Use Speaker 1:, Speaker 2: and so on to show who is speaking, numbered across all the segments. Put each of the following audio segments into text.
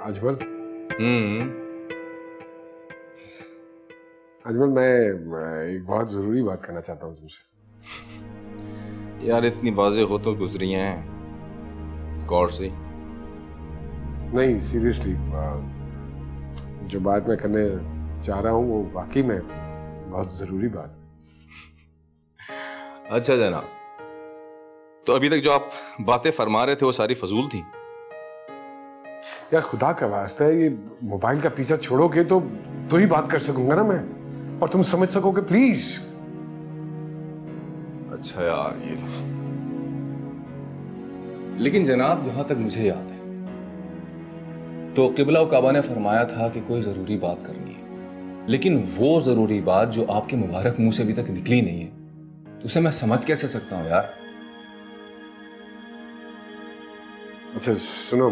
Speaker 1: अजमल। अजमल, मैं एक बहुत जरूरी बात करना चाहता हूँ तुमसे।
Speaker 2: यार इतनी बातें हो तो गुजरी हैं, गौर से।
Speaker 1: नहीं, सीरियसली, जो बात मैं करने चाह रहा हूँ वो वाकई में बहुत जरूरी बात है।
Speaker 2: अच्छा जनाब, तो अभी तक जो आप बातें फरमा रहे थे वो सारी फजूल थी?
Speaker 1: यार खुदा का वास्ता है, ये मोबाइल का पीछा छोड़ोगे तो ही बात कर सकूंगा ना मैं, और तुम समझ सकोगे, प्लीज।
Speaker 2: अच्छा यार, ये लेकिन जनाब, जहां तक मुझे याद है तो किबला व काबा ने फरमाया था कि कोई जरूरी बात करनी है, लेकिन वो जरूरी बात जो आपके मुबारक मुंह से अभी तक निकली नहीं है, तो उसे मैं समझ कैसे सकता हूं यार?
Speaker 1: अच्छा सुनो,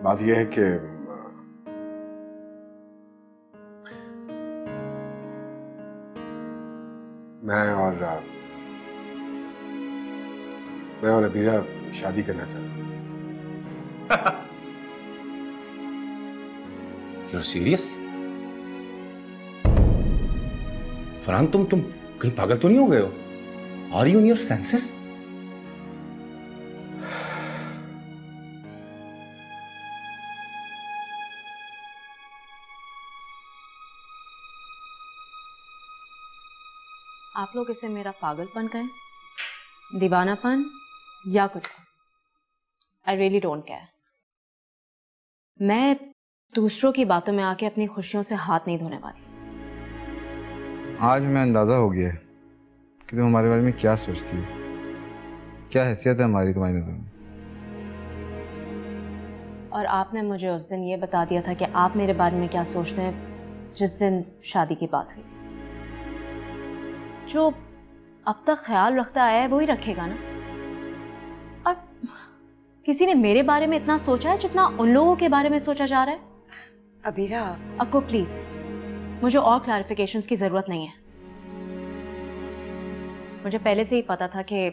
Speaker 1: बात यह है कि मैं और अबीरा शादी करना चाहता हूँ।
Speaker 2: You're serious? फरहान, तुम कहीं पागल तो नहीं हो गए हो? Are you in your senses?
Speaker 3: आप लोग इसे मेरा पागलपन कहें, दीवानापन या कुछ, आई रियली डोंट केयर। मैं दूसरों की बातों में आके अपनी खुशियों से हाथ नहीं धोने वाली।
Speaker 4: आज मैं अंदाज़ा हो गया है कि तुम हमारे बारे में क्या सोचती हो, क्या हैसियत है हमारी तुम्हारी नज़र में।
Speaker 3: और आपने मुझे उस दिन ये बता दिया था कि आप मेरे बारे में क्या सोचते हैं जिस दिन शादी की बात हुई थी। जो अब तक ख्याल रखता आया है वही रखेगा ना। और किसी ने मेरे बारे में इतना सोचा है जितना उन लोगों के बारे में सोचा जा रहा है?
Speaker 5: अबीरा,
Speaker 3: अक्को प्लीज, मुझे और क्लैरिफिकेशंस की जरूरत नहीं है। मुझे पहले से ही पता था कि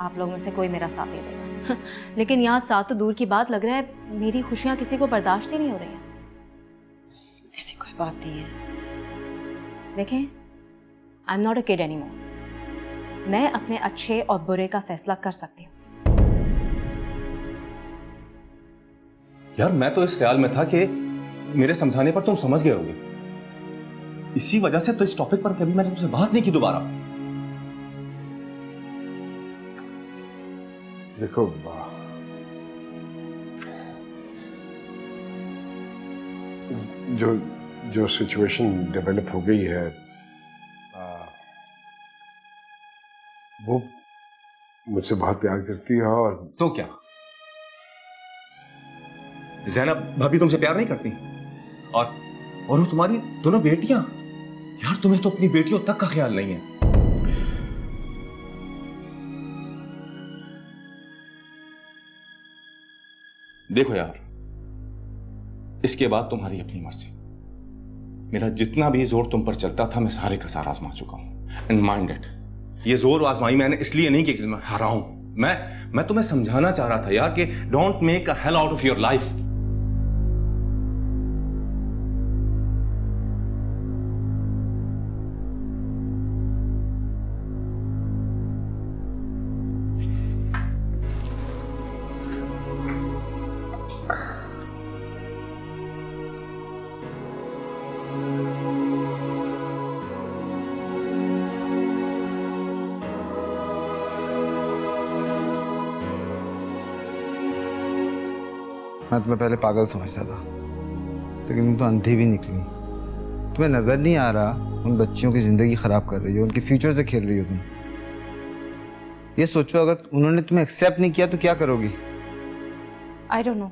Speaker 3: आप लोग में से कोई मेरा साथ नहीं देगा। लेकिन यहाँ साथ तो दूर की बात, लग रहा है मेरी खुशियां किसी को बर्दाश्त ही नहीं हो रही हैं।
Speaker 5: ऐसी कोई बात नहीं है।
Speaker 3: देखें, I am not a kid anymore. मैं अपने अच्छे और बुरे का फैसला कर सकती हूँ।
Speaker 2: यार मैं तो इस ख्याल में था कि मेरे समझाने पर तुम समझ गए होगे, इसी वजह से तो इस टॉपिक पर कभी मैंने तुमसे बात नहीं की दोबारा।
Speaker 1: देखो, जो सिचुएशन डेवलप हो गई है वो मुझसे बहुत प्यार करती है। और
Speaker 2: तो क्या ज़ैनब भाभी तुमसे प्यार नहीं करती? और वो तुम्हारी दोनों बेटियां, यार तुम्हें तो अपनी बेटियों तक का ख्याल नहीं है। देखो यार, इसके बाद तुम्हारी अपनी मर्जी। मेरा जितना भी जोर तुम पर चलता था मैं सारे का सारा आजमा चुका हूं। एंड माइंड इट, ये जोर आजमाई मैंने इसलिए नहीं कि मैं हारा हूं। मैं तुम्हें समझाना चाह रहा था यार कि don't make a hell out of your life.
Speaker 4: मैं तुम्हें पहले पागल समझता था, लेकिन तुम तो अंधी भी निकली। तुम्हें नजर नहीं आ रहा उन बच्चियों की जिंदगी खराब कर रही हो, उनके फ्यूचर से खेल रही हो तुम। ये सोचो, अगर उन्होंने तुम्हें एक्सेप्ट नहीं किया तो क्या करोगी?
Speaker 3: I don't know,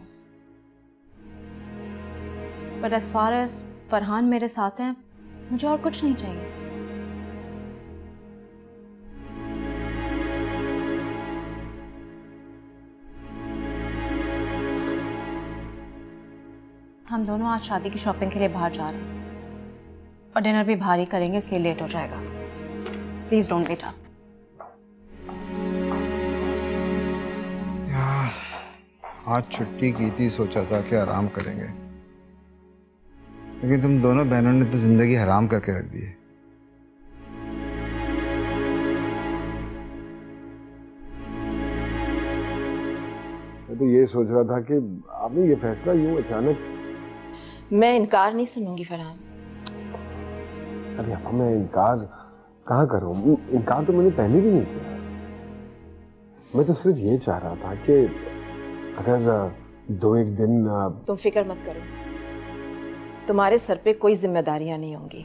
Speaker 3: but as far as Farhan मेरे साथ हैं, मुझे और कुछ नहीं चाहिए। हम दोनों आज शादी की शॉपिंग के लिए बाहर जा रहे हैं और डिनर भी भारी करेंगे, इसलिए लेट हो जाएगा। Please don't wait up.
Speaker 4: यार आज छुट्टी की थी, सोचा था कि आराम करेंगे, लेकिन तुम दोनों बहनों ने तो जिंदगी हराम करके रख दी है।
Speaker 1: मैं तो ये सोच रहा था कि आपने ये फैसला यूं अचानक।
Speaker 5: मैं इनकार नहीं सुनूंगी फरहान।
Speaker 1: अरे अब मैं इनकार कहाँ करूँ? इनकार तो मैंने पहले भी नहीं किया। मैं तो सिर्फ ये चाह रहा था कि अगर 2-1 दिन
Speaker 5: तुम फिक्र मत करो, तुम्हारे सर पे कोई जिम्मेदारियां नहीं होंगी,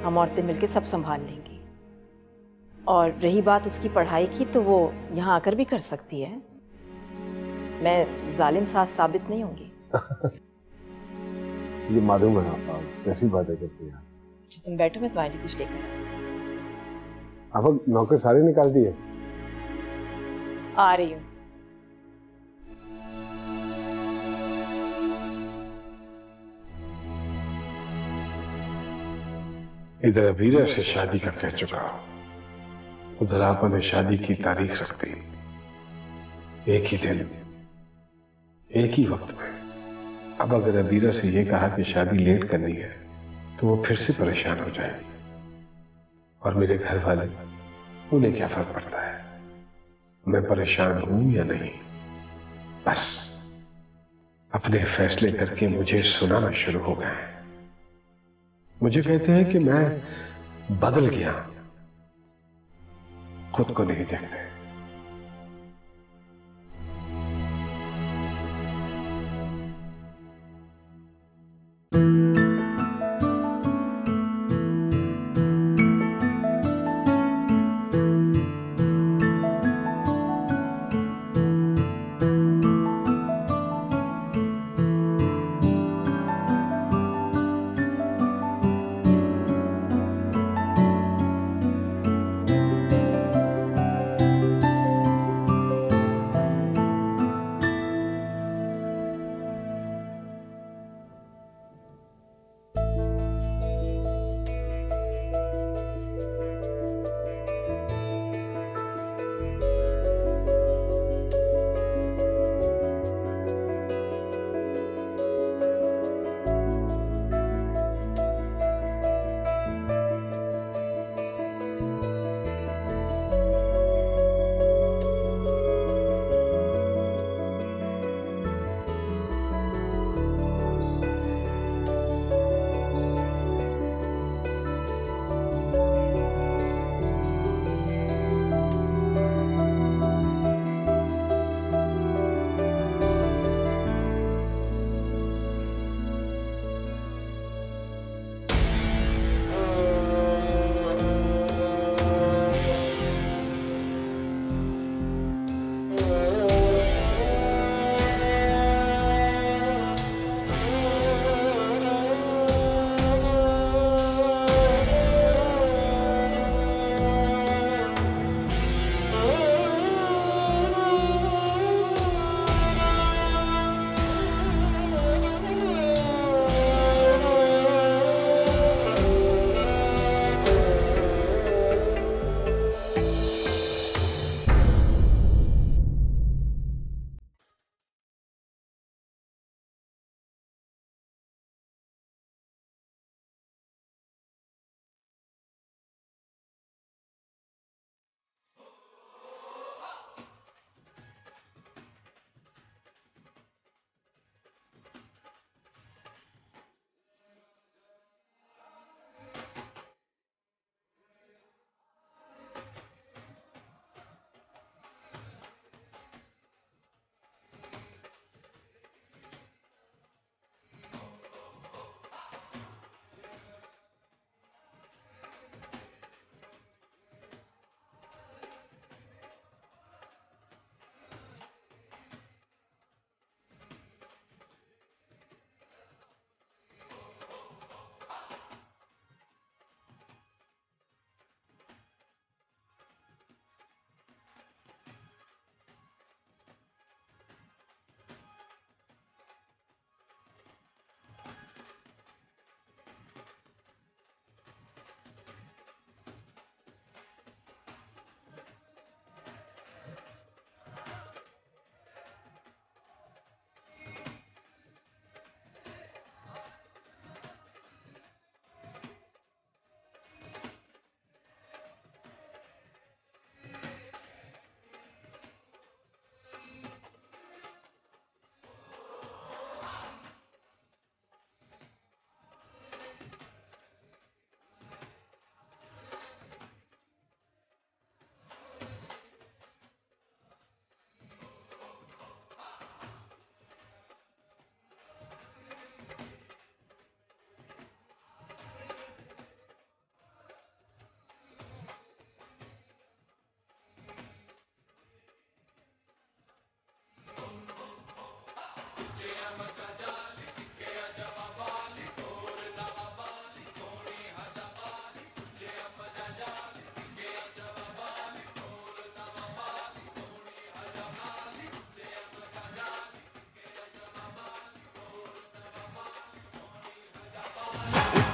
Speaker 5: हम औरतें मिलके सब संभाल लेंगी। और रही बात उसकी पढ़ाई की, तो वो यहाँ आकर भी कर सकती है, मैं जालिम सास साबित नहीं होंगी।
Speaker 1: ये मालूम है आप कैसी बातें करती हैं।
Speaker 5: तुम बैठो, मैं तुम्हारे लिए कुछ लेकर आती हूँ।
Speaker 1: आप नौकर सारे निकाल दिए?
Speaker 5: आ रही हूँ।
Speaker 1: इधर अबीरा से शादी का कह चुका, उधर आपने शादी की तारीख रख दी। एक ही दिन, एक ही वक्त में। अब अगर अबीरा से ये कहा कि शादी लेट करनी है तो वो फिर से परेशान हो जाएगी, और मेरे घर वाले, उन्हें क्या फर्क पड़ता है मैं परेशान हूं या नहीं। बस अपने फैसले करके मुझे सुनाना शुरू हो गए हैं। मुझे कहते हैं कि मैं बदल गया, खुद को नहीं देखते।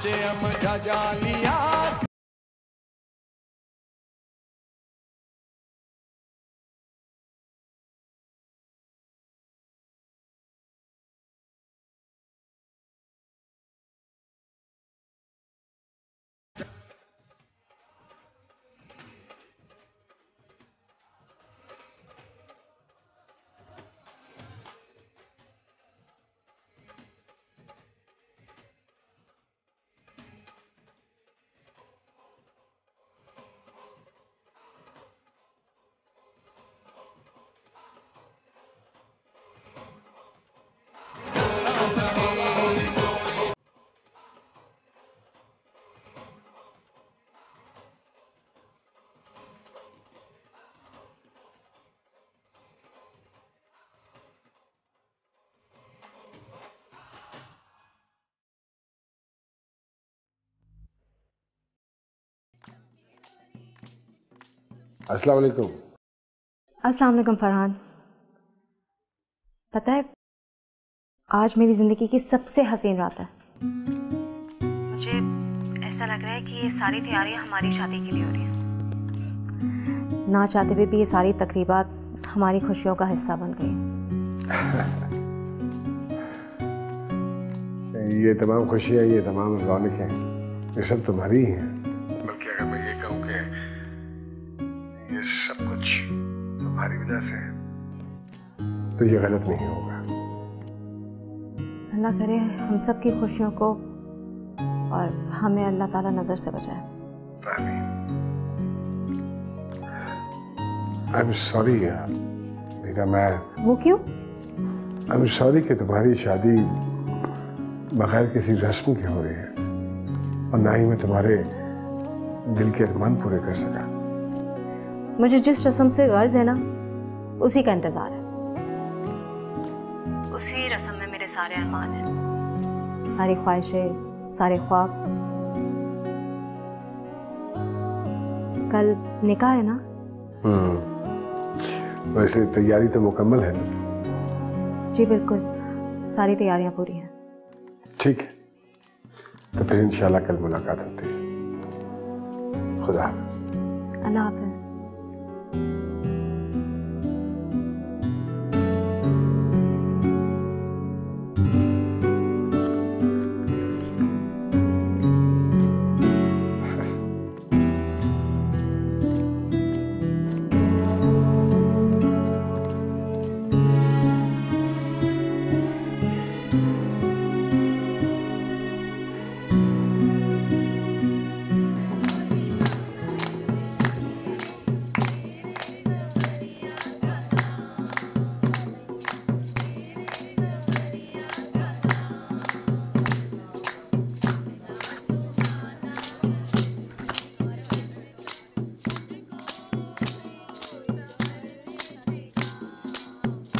Speaker 6: नाचे हम जालिया।
Speaker 1: अस्सलाम वालेकुम।
Speaker 3: अस्सलाम वालेकुम फरहान। पता है आज मेरी ज़िंदगी की सबसे हसीन रात है। मुझे ऐसा लग रहा है कि ये सारी तैयारियां हमारी शादी के लिए हो रही हैं। ना चाहते हुए भी ये सारी तकरीबात हमारी खुशियों का हिस्सा बन गई।
Speaker 1: ये तमाम खुशियाँ, ये तमाम रौनकें, ये सब तुम्हारी ही हैं। बल्कि अगर मैं ये कहूँ कि ये सब कुछ तुम्हारी वजह से है तो ये गलत नहीं होगा।
Speaker 3: अल्लाह करे हम सब की खुशियों को और हमें अल्लाह ताला नज़र से बचाए।
Speaker 1: आमीन। आई एम सॉरी मीरा, मैं
Speaker 3: वो क्यों?
Speaker 1: आई एम सॉरी कि तुम्हारी शादी बगैर किसी रस्म के हो रही है और ना ही मैं तुम्हारे दिल के अरमान पूरे कर सका।
Speaker 3: मुझे जिस रस्म से गर्ज है ना उसी का इंतजार है। उसी रस्म में मेरे सारे अरमान हैं, सारी ख्वाहिशें, सारे ख्वाब। कल निकाह है ना?
Speaker 1: वैसे तैयारी तो मुकम्मल है ना?
Speaker 3: जी बिल्कुल, सारी तैयारियां पूरी हैं।
Speaker 1: ठीक है, तो फिर इंशाल्लाह कल मुलाकात होती है। खुदा हाफिज।
Speaker 3: अल्लाह हाफिज।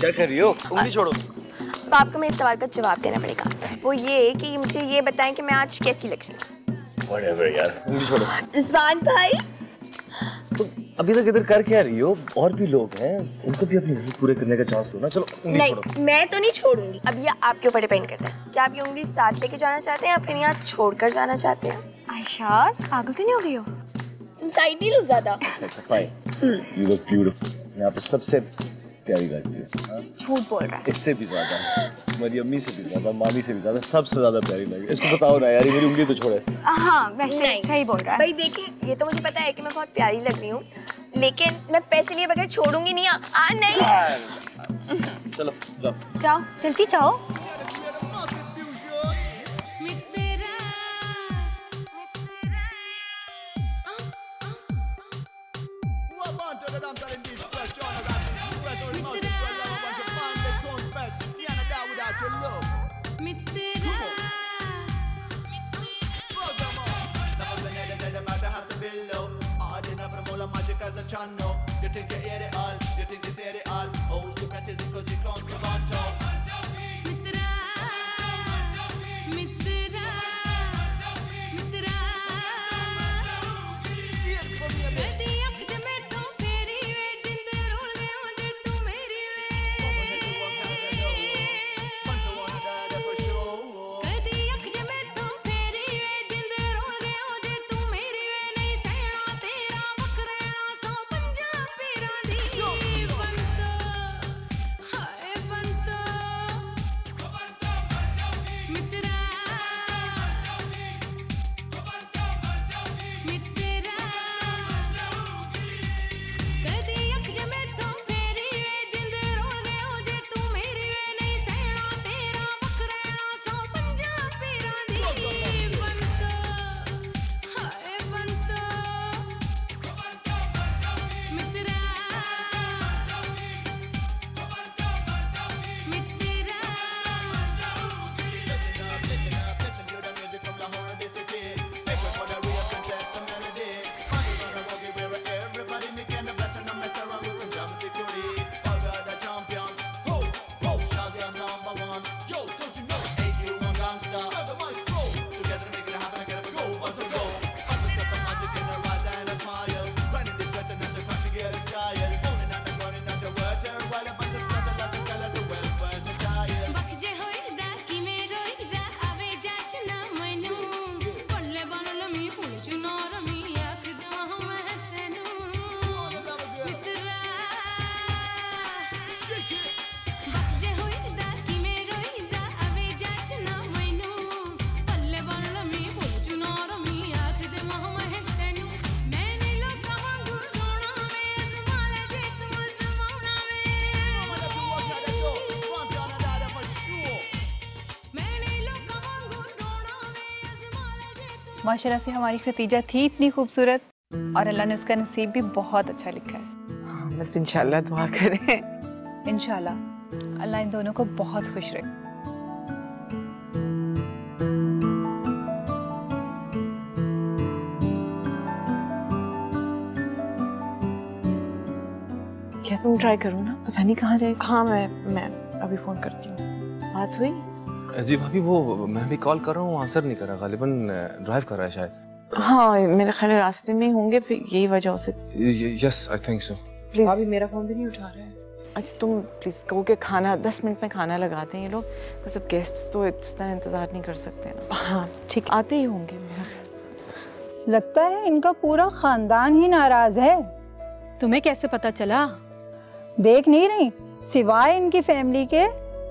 Speaker 7: क्या कर रही हो? उंगली छोड़ो।
Speaker 8: तो आपको मेरे सवाल का जवाब देना पड़ेगा। वो ये कि मुझे ये बताएं कि मैं आज कैसी लग रही हूँ।
Speaker 7: Whatever यार, उंगली छोड़ो।
Speaker 8: रिजवान भाई,
Speaker 7: तो अभी तक इधर कर क्या रही हो? और भी लोग हैं, उनको भी अपनी विजिट पूरे करने का चांस दो ना। चलो उंगली छोड़ो।
Speaker 8: नहीं, मैं तो नहीं छोड़ूंगी। अब ये आपके ऊपर डिपेंड करता है। क्या आप ये उंगली साथ लेके जाना चाहते हैं या फिर यहाँ छोड़कर जाना चाहते हैं? आयशा, पागल तो नहीं हो गई हो? तुम साइड नहीं लो ज्यादा।
Speaker 7: Fine. You look beautiful. यहाँ पे सबसे प्यारी लग रही है।
Speaker 8: झूठ बोल रहा है।
Speaker 7: इससे भी ज्यादा, मेरी अम्मी से भी ज्यादा, मामी से भी ज्यादा, सबसे ज्यादा प्यारी लग रही है। इसको बताओ ना यार, ये मेरी उंगली तो छोड़े।
Speaker 8: हाँ वैसे सही बोल रहा है भाई। देखिए, ये तो मुझे पता है कि मैं बहुत प्यारी लग रही हूँ, लेकिन मैं पैसे लिए बगैर छोड़ूंगी नहीं। नहीं।
Speaker 7: चलो जाओ
Speaker 8: जाओ, जल्दी जाओ।
Speaker 6: You think you hear it all, you think you say it all. Hold your breath as it goes, you can't move on top.
Speaker 9: माशाल्लाह से हमारी खतीजा थी इतनी खूबसूरत और अल्लाह ने उसका नसीब भी बहुत अच्छा लिखा है।
Speaker 5: हाँ, बस इंशाल्लाह दुआ करें।
Speaker 9: इंशाल्लाह अल्लाह इन दोनों को बहुत खुश रखे।
Speaker 5: क्या तुम ट्राई करो ना, पता नहीं कहाँ रहे। हाँ मैं अभी फोन करती हूँ। बात हुई?
Speaker 7: जी भाभी, वो मैं भी कॉल कर रहा हूँ, आंसर नहीं कर रहा, गालिबन ड्राइव कर रहा है शायद।
Speaker 5: हाँ मेरे ख्याल रास्ते में होंगे, फिर यही वजह से।
Speaker 7: Yes I think so.
Speaker 5: Please अभी मेरा फोन भी नहीं उठा रहे हैं। अच्छा तुम प्लीज कहो कि खाना 10 मिनट में खाना लगाते हैं ये लोग, सब गेस्ट्स तो इस तरह इंतजार नहीं कर सकते ना। हाँ ठीक, आते ही होंगे मेरा ख्याल।
Speaker 10: लगता है इनका पूरा खानदान ही नाराज है।
Speaker 3: तुम्हें कैसे पता चला?
Speaker 10: देख नहीं रही, सिवाय इनकी फैमिली के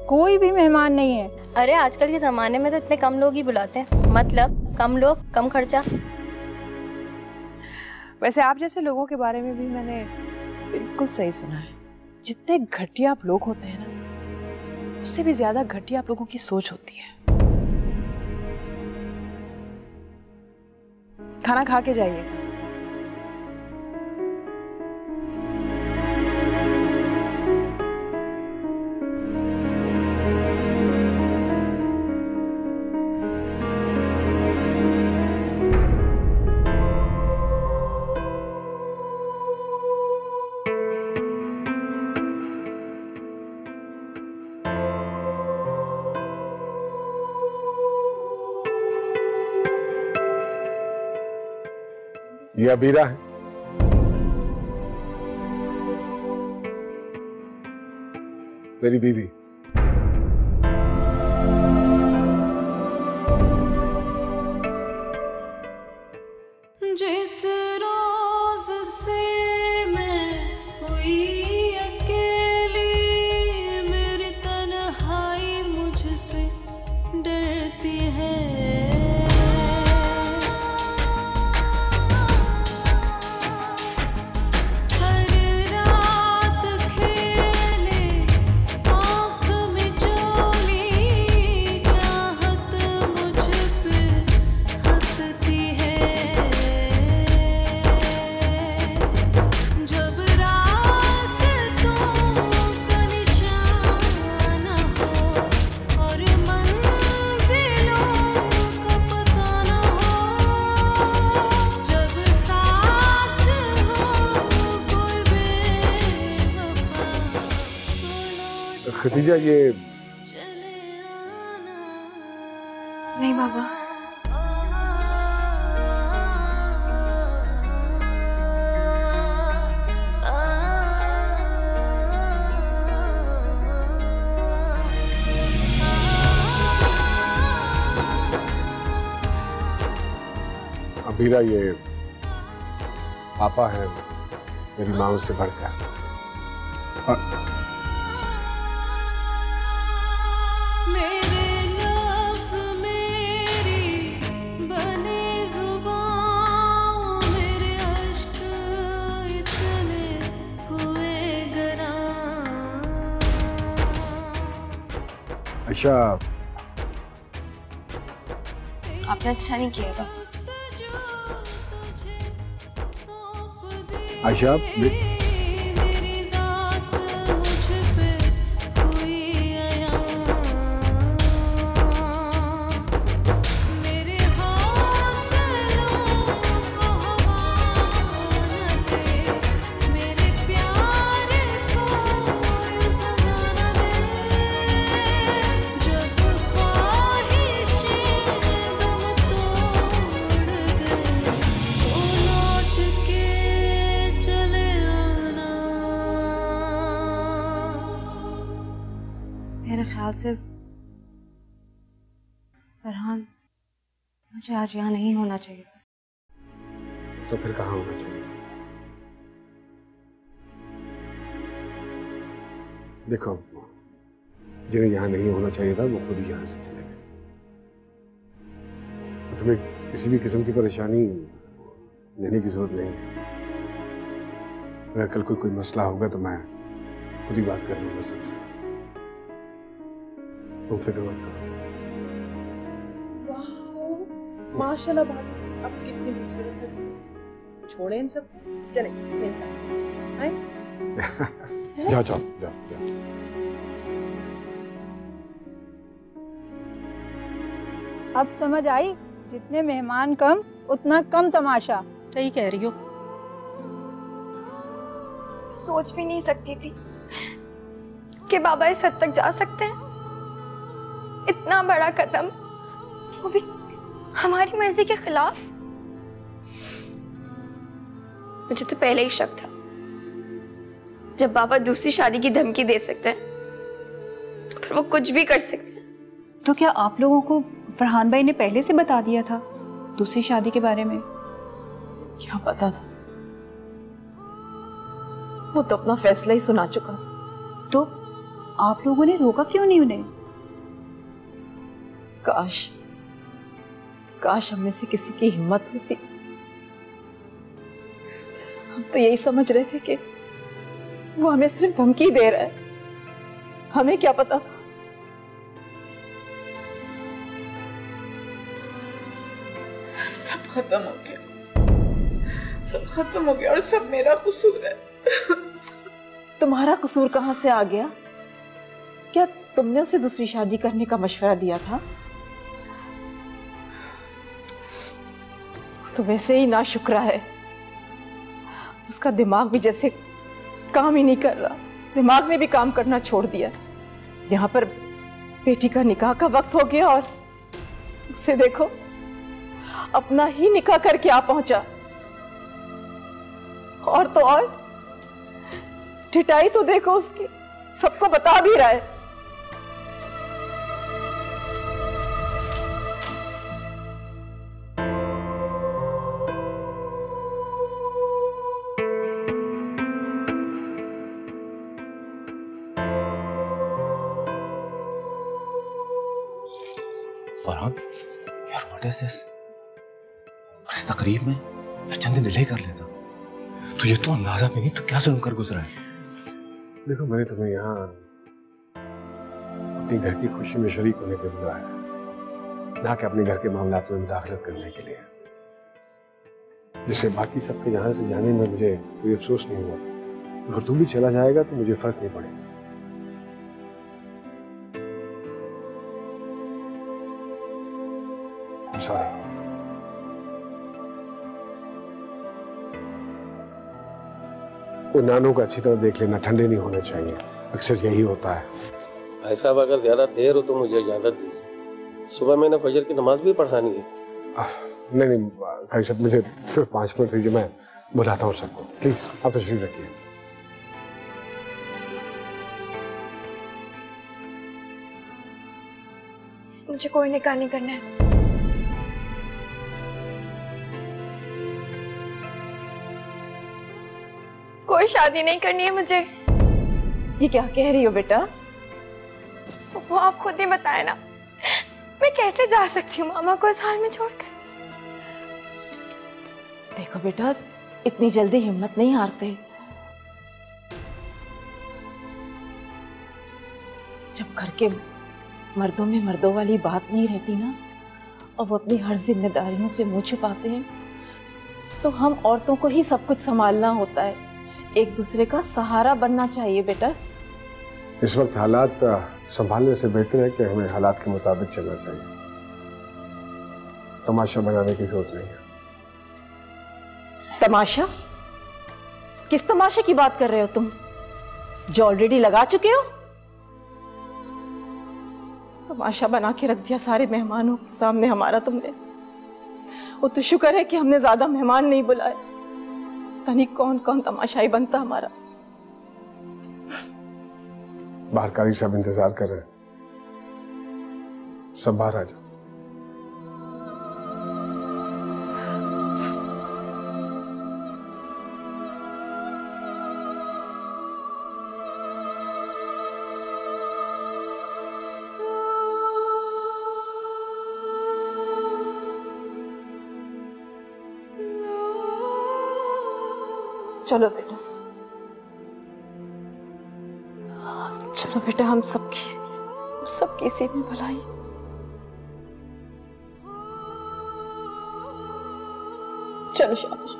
Speaker 10: कोई भी मेहमान नहीं है।
Speaker 8: अरे आजकल के ज़माने में तो इतने कम लोग ही बुलाते हैं, मतलब कम लोग कम खर्चा।
Speaker 5: वैसे आप जैसे लोगों के बारे में भी मैंने बिल्कुल सही सुना है। जितने घटिया आप लोग होते हैं ना, उससे भी ज्यादा घटिया आप लोगों की सोच होती है। खाना खा के जाइएगा।
Speaker 1: ये अबीरा है। मेरी बीवी।
Speaker 11: जिस रोज से मैं हुई अकेली, मेरी तन्हाई मुझसे डरती है।
Speaker 1: खतीजा ये
Speaker 8: नहीं बाबा,
Speaker 1: अबीरा ये पापा है मेरी माँ से बढ़कर। अच्छा
Speaker 8: आपने अच्छा नहीं किया था।
Speaker 1: आयशा
Speaker 3: मेरे ख्याल से फरहान, मुझे आज यहाँ नहीं होना चाहिए।
Speaker 1: तो फिर कहाँ होना चाहिए? देखो, जिन्हें यहाँ नहीं होना चाहिए था वो खुद ही यहाँ से चले गए। तुम्हें किसी भी किस्म की परेशानी लेने की जरूरत नहीं है। अगर कल कोई मसला होगा तो मैं खुद ही बात कर लूंगा सबसे। तुम फिक्र मत करो।
Speaker 5: माशाल्लाह भाभी। अब कितनी खूबसूरत है। छोड़े इन सब, चले मेरे साथ। आए?
Speaker 1: जाओ जाओ जाओ जाओ।
Speaker 10: अब समझ आई, जितने मेहमान कम उतना कम तमाशा।
Speaker 12: सही कह रही हो।
Speaker 8: सोच भी नहीं सकती थी कि बाबा इस हद तक जा सकते हैं। इतना बड़ा कदम, वो भी हमारी मर्जी के खिलाफ। मुझे तो पहले ही शक था, जब बाबा दूसरी शादी की धमकी दे सकते हैं तो फिर वो कुछ भी कर सकते हैं।
Speaker 9: तो क्या आप लोगों को फरहान भाई ने पहले से बता दिया था दूसरी शादी के बारे में?
Speaker 5: क्या पता था, वो तो अपना फैसला ही सुना चुका था।
Speaker 9: तो आप लोगों ने रोका क्यों नहीं उन्हें?
Speaker 5: काश काश हम में से किसी की हिम्मत होती। हम तो यही समझ रहे थे कि वो हमें सिर्फ धमकी दे रहा है, हमें क्या पता था। सब खत्म हो गया, सब खत्म हो गया और सब मेरा कसूर है। तुम्हारा कसूर कहां से आ गया? क्या तुमने उसे दूसरी शादी करने का मशवरा दिया था? तो वैसे ही नाशुक्रा है, उसका दिमाग भी जैसे काम ही नहीं कर रहा। दिमाग ने भी काम करना छोड़ दिया। यहाँ पर बेटी का निकाह का वक्त हो गया और उसे देखो अपना ही निकाह करके आ पहुंचा। और तो और ठिठाई तो देखो उसकी, सबको बता भी रहा है।
Speaker 2: फरहान, यार व्हाट इज दिस? इस तकरीब में यार चंद दिन डिले कर लेता। तुझे तो अंदाजा भी नहीं, तो क्या सुनकर गुजरा है?
Speaker 1: देखो, मैंने तुम्हें यहाँ अपने घर की खुशी में शरीक होने के लिए बुलाया, ना कि अपने घर के मामलात में मुदाखलत करने के लिए, जिससे बाकी सबके यहाँ से जाने में मुझे कोई अफसोस नहीं हुआ। अगर तू भी चला जाएगा तो मुझे फर्क नहीं पड़ेगा। सॉरी। वो नानों को अच्छी तरह देख लेना, ठंडे नहीं होने चाहिए, अक्सर यही होता है।
Speaker 13: भाई साहब, अगर ज्यादा देर हो तो मुझे इजाजत दीजिए, सुबह मैंने फजर की नमाज भी पढ़ानी है।
Speaker 1: नहीं नहीं खैरियत, मुझे सिर्फ 5 मिनट दीजिए, मैं बुलाता हूँ सबको। प्लीज आप तशरीफ रखिए।
Speaker 8: मुझे कोई निकाह नहीं करना है। कोई शादी नहीं करनी है मुझे।
Speaker 5: ये क्या कह रही हो बेटा?
Speaker 8: वो आप खुद ही बताए ना, मैं कैसे जा सकती हूँ मामा को इस हाल में छोड़कर।
Speaker 5: देखो बेटा, इतनी जल्दी हिम्मत नहीं हारते। जब घर के मर्दों में मर्दों वाली बात नहीं रहती ना, और वो अपनी हर जिम्मेदारियों से मुंह छुपाते हैं, तो हम औरतों को ही सब कुछ संभालना होता है। एक दूसरे का सहारा बनना चाहिए बेटा।
Speaker 1: इस वक्त हालात संभालने से बेहतर है कि हमें हालात के मुताबिक चलना चाहिए। तमाशा बनाने की जरूरत नहीं है।
Speaker 5: तमाशा? किस तमाशे की बात कर रहे हो तुम, जो ऑलरेडी लगा चुके हो? तमाशा बना के रख दिया सारे मेहमानों के सामने हमारा तुमने। वो तो शुक्र है कि हमने ज्यादा मेहमान नहीं बुलाए, तनी कौन कौन तमाशाई बनता हमारा।
Speaker 1: बाहर कारी साहब इंतजार कर रहे हैं, सब बाहर आ जाओ।
Speaker 5: चलो बेटा, चलो बेटा, हम सबकी इसी में भलाई। चलो शाबाश।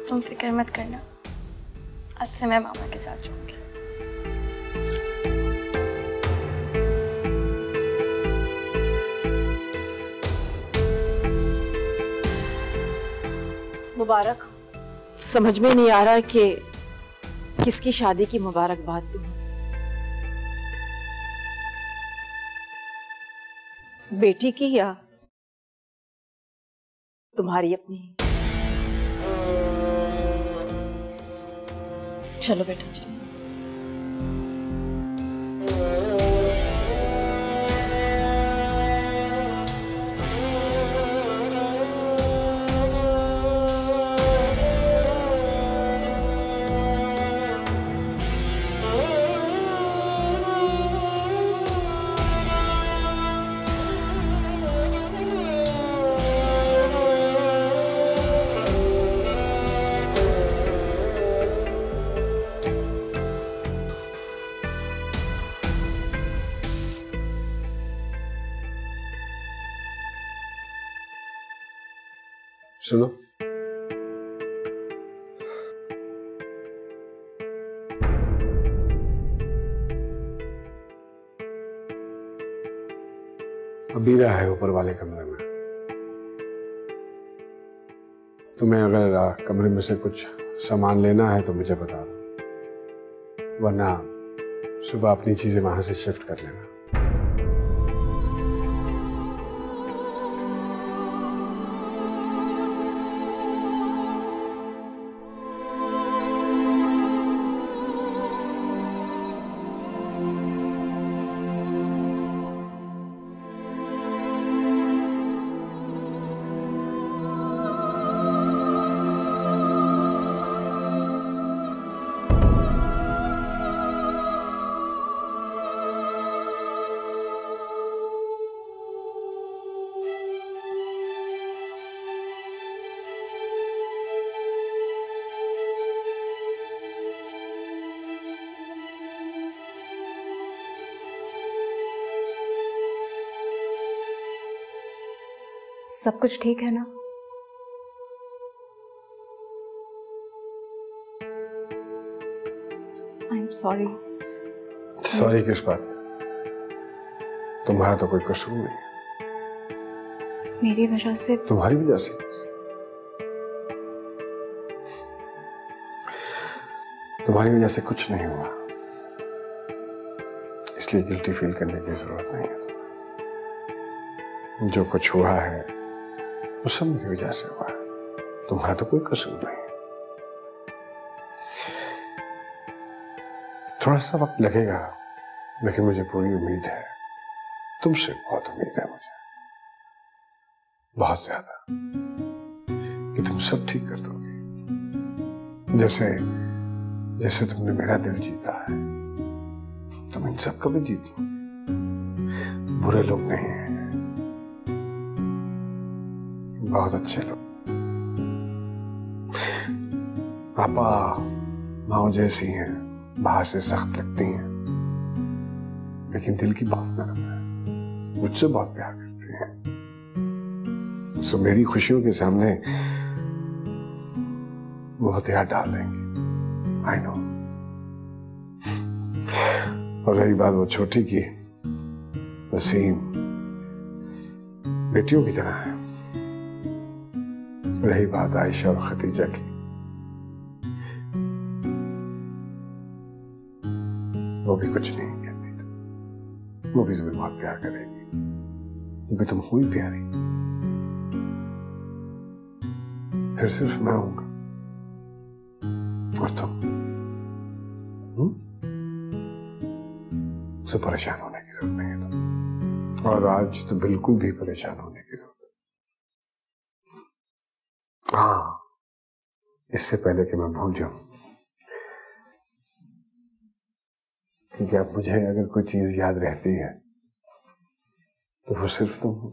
Speaker 8: तुम फिक्र मत करना, आज से मैं मामा के साथ रहूंगी।
Speaker 5: मुबारक। समझ में नहीं आ रहा कि किसकी शादी की मुबारकबाद दूं। बेटी की या तुम्हारी अपनी? चलो बेटा चलो।
Speaker 1: सुनो, अबीरा है ऊपर वाले कमरे में। तुम्हें अगर कमरे में से कुछ सामान लेना है तो मुझे बता दो, वरना सुबह अपनी चीजें वहां से शिफ्ट कर लेना।
Speaker 8: सब कुछ ठीक है ना? I am sorry.
Speaker 1: सॉरी किस बात? तुम्हारा तो कोई कसूर नहीं।
Speaker 8: मेरी वजह से?
Speaker 1: तुम्हारी वजह से? तुम्हारी वजह से कुछ नहीं हुआ, इसलिए गिल्टी फील करने की जरूरत नहीं है। जो कुछ हुआ है वो सब मेरी वजह से हुआ है, तुम्हारा तो कोई कसूर नहीं। थोड़ा सा वक्त लगेगा, लेकिन मुझे पूरी उम्मीद है, तुमसे बहुत उम्मीद है मुझे, बहुत ज्यादा, कि तुम सब ठीक कर दोगे। जैसे जैसे तुमने मेरा दिल जीता है, तुम इन सब को भी जीत लो। बुरे लोग नहीं हैं, बहुत अच्छे लोग। आपा माओ जैसी हैं, बाहर से सख्त लगती हैं, लेकिन दिल की बात नरम है, मुझसे बहुत प्यार करती हैं। सो मेरी खुशियों के सामने वो हथियार डाल देंगे, आई नो। और रही बात वो छोटी की, वसीम बेटियों की तरह है। रही बात आयशा और खतीजा की, वो भी कुछ नहीं कहती थी, वो भी तुम्हें बहुत प्यार करेगी क्योंकि तुम हुई प्यारी। फिर सिर्फ मैं होऊंगा और तुम। उससे परेशान होने की जरूरत नहीं है तुम, और आज तो बिल्कुल भी परेशान होने की जरूरत। हाँ, इससे पहले कि मैं भूल जाऊं, क्योंकि अब मुझे अगर कोई चीज याद रहती है तो वो सिर्फ तुम हो।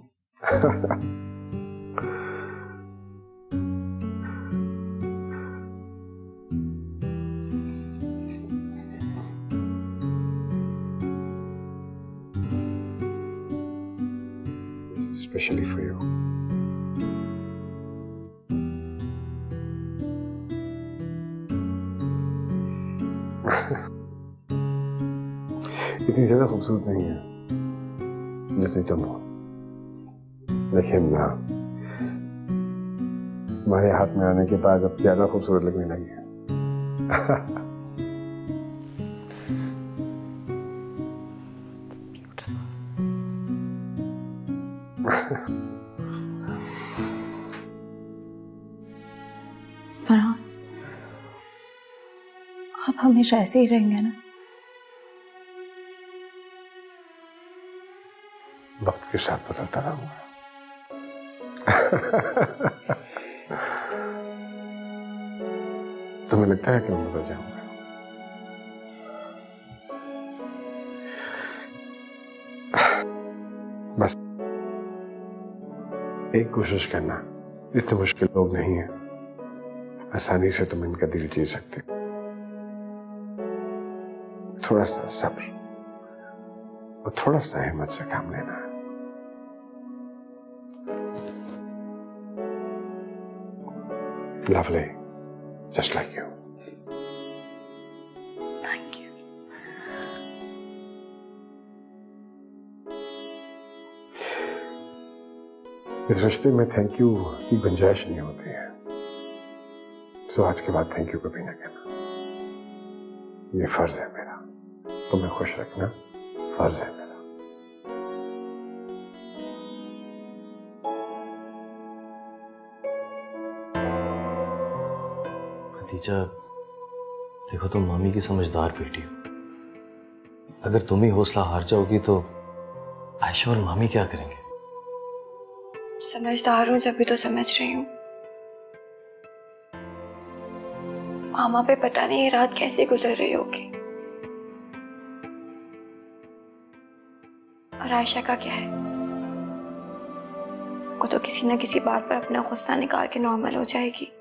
Speaker 1: Especially for you. इतनी ज्यादा खूबसूरत नहीं है जितनी तुम हो, लेकिन हमारे हाथ में आने के बाद अब ज्यादा खूबसूरत लगने लगी है।
Speaker 8: फरहान, आप हमेशा ऐसे ही रहेंगे ना?
Speaker 1: वक्त के साथ बदलता रहूंगा। तुम्हें लगता है कि मैं बदल जाऊंगा? बस एक कोशिश करना, इतने मुश्किल लोग नहीं है, आसानी से तुम इनका दिल जीत सकते। थोड़ा सा सब्र और थोड़ा सा हिम्मत से काम लेना है। Lovely, just like you.
Speaker 8: Thank you.
Speaker 1: इस रिश्ते में थैंक यू की गुंजाइश नहीं होती है, तो आज के बाद थैंक यू कभी ना कहना। ये फर्ज है मेरा, तुम्हें खुश रखना फर्ज है मेरा।
Speaker 7: खदीजा, देखो तुम मामी की समझदार बेटी हो। अगर तुम ही हौसला हार जाओगी तो आयशा और मामी क्या करेंगे?
Speaker 8: समझदार हूँ जब भी तो समझ रही हूँ। मामा पे पता नहीं ये रात कैसे गुजर रही होगी। और आयशा का क्या है, वो तो किसी ना किसी बात पर अपना गुस्सा निकाल के नॉर्मल हो जाएगी,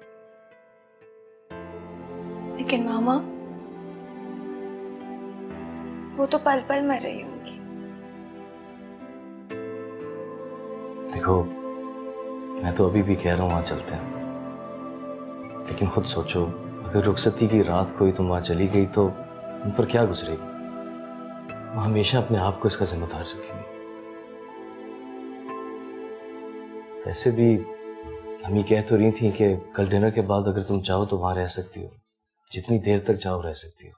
Speaker 8: लेकिन मामा वो तो पल पल मर रही होंगी।
Speaker 7: देखो, मैं तो अभी भी कह रहा हूँ वहां चलते हैं, लेकिन खुद सोचो, अगर रुखसती की रात कोई तुम वहां चली गई तो उन पर क्या गुजरेगी? वो हमेशा अपने आप को इसका जिम्मेदार रखेंगे। वैसे भी हमी कह तो रही थी कि कल डिनर के बाद अगर तुम चाहो तो वहां रह सकती हो, जितनी देर तक चाहो रह सकती हो।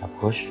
Speaker 7: आप खुश?